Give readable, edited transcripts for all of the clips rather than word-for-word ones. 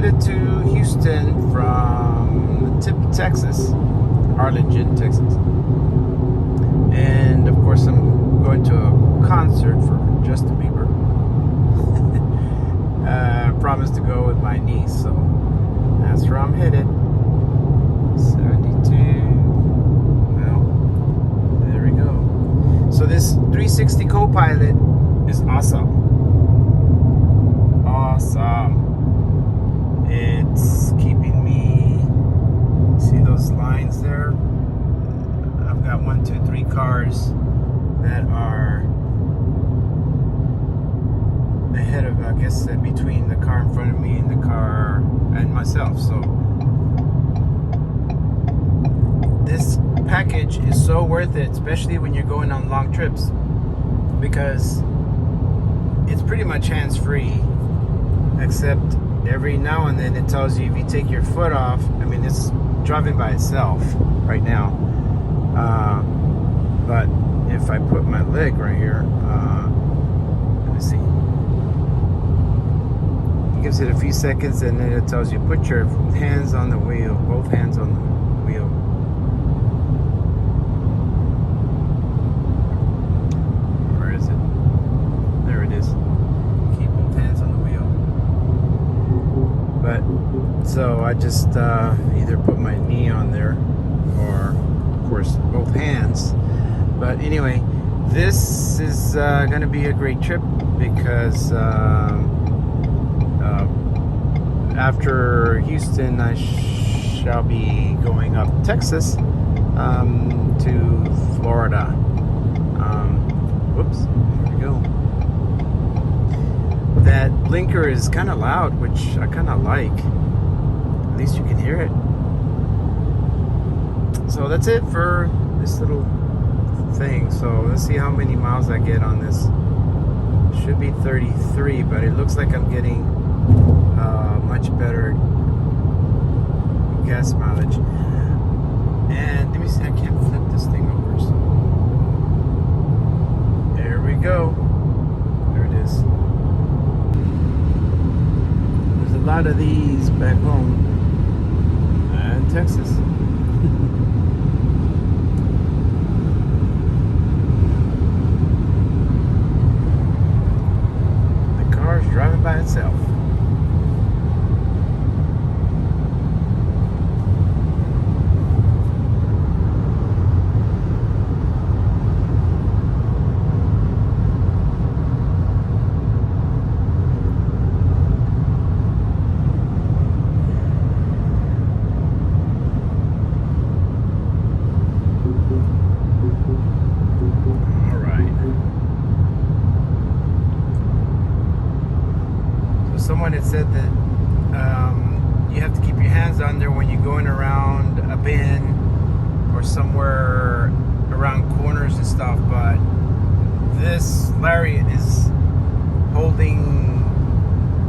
headed to Houston from the tip of Texas, Arlington, Texas. And of course, I'm going to a concert for Justin Bieber. I promised to go with my niece, so that's where I'm headed. 72. Well, there we go. So this 360 Co-Pilot is awesome. It's keeping me, see those lines there? I've got 1, 2, 3 cars that are ahead of, I guess, between the car in front of me and the car and myself. So this package is so worth it, especially when you're going on long trips, because it's pretty much hands-free, except every now and then it tells you if you take your foot off. I mean, it's driving by itself right now, but if I put my leg right here, let me see, it gives it a few seconds and then it tells you put your hands on the wheel, both hands on the wheel. Where is it? There it is. Keep both hands on the wheel. But so I just either put my knee on there or, of course, both hands. But anyway, this is going to be a great trip because after Houston, I shall be going up Texas to Florida. Whoops, here we go. That blinker is kind of loud, which I kind of like. At least you can hear it. So that's it for this little thing. So let's see how many miles I get on this. Should be 33, but it looks like I'm getting much better gas mileage. And let me see, I can't flip this thing over. So there we go. There it is. There's a lot of these back home in Texas. The car's driving by itself. Someone had said that you have to keep your hands on there when you're going around a bend or somewhere around corners and stuff, but this lariat is holding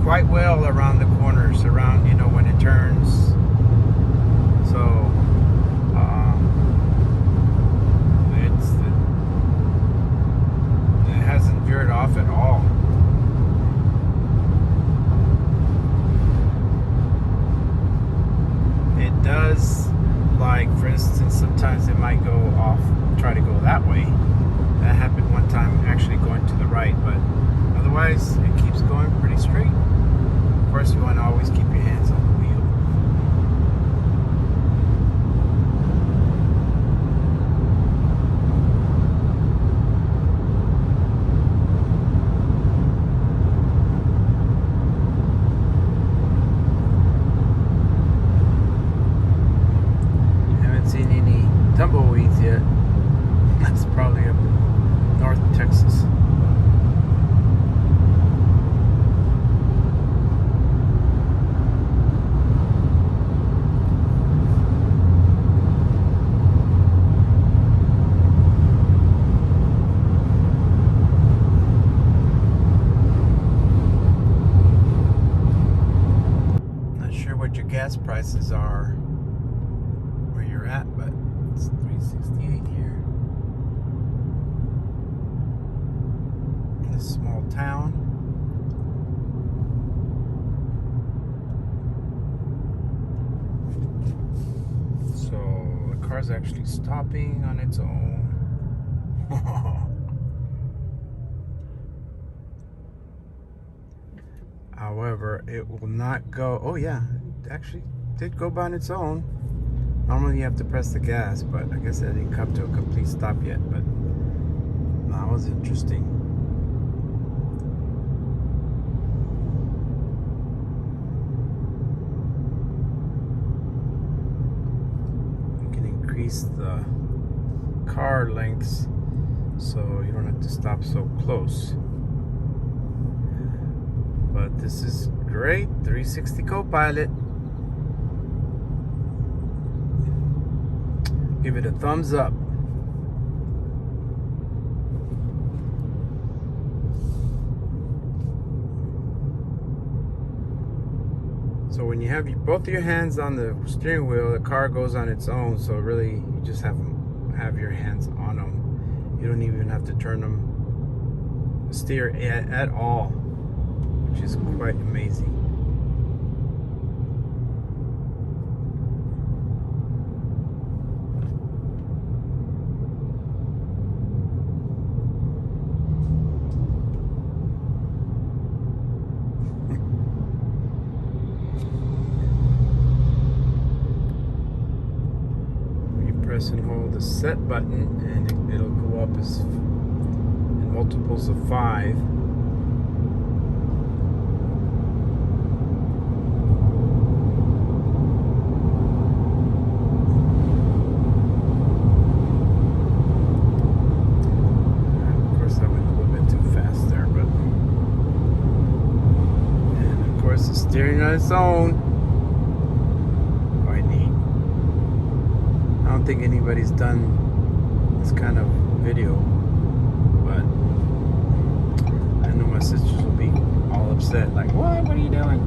quite well around the corners, around, you know, when it turns. So it hasn't veered off at all. Does, like, for instance, sometimes it might go off, try to go that way. That happened one time, actually going to the right, but otherwise it keeps going pretty straight. Of course, you want to always keep your hands on the wheel. Tumbleweeds yet. That's probably up in North Texas. Not sure what your gas prices are where you're at, but it's 368 here in this small town. car's actually stopping on its own. However, it will not go. Oh yeah, it actually did go by on its own. Normally you have to press the gas, but I guess it didn't come to a complete stop yet. But that was interesting. You can increase the car lengths so you don't have to stop so close. But this is great. 360 Co-Pilot. Give it a thumbs up. So when you have both of your hands on the steering wheel, the car goes on its own. So really, you just have your hands on them. You don't even have to turn them, steer at all, which is quite amazing. Press and hold the set button and it'll go up as in multiples of 5. Of course I went a little bit too fast there, but and of course the steering on its own. I don't think anybody's done this kind of video, but I know my sisters will be all upset, like, what are you doing?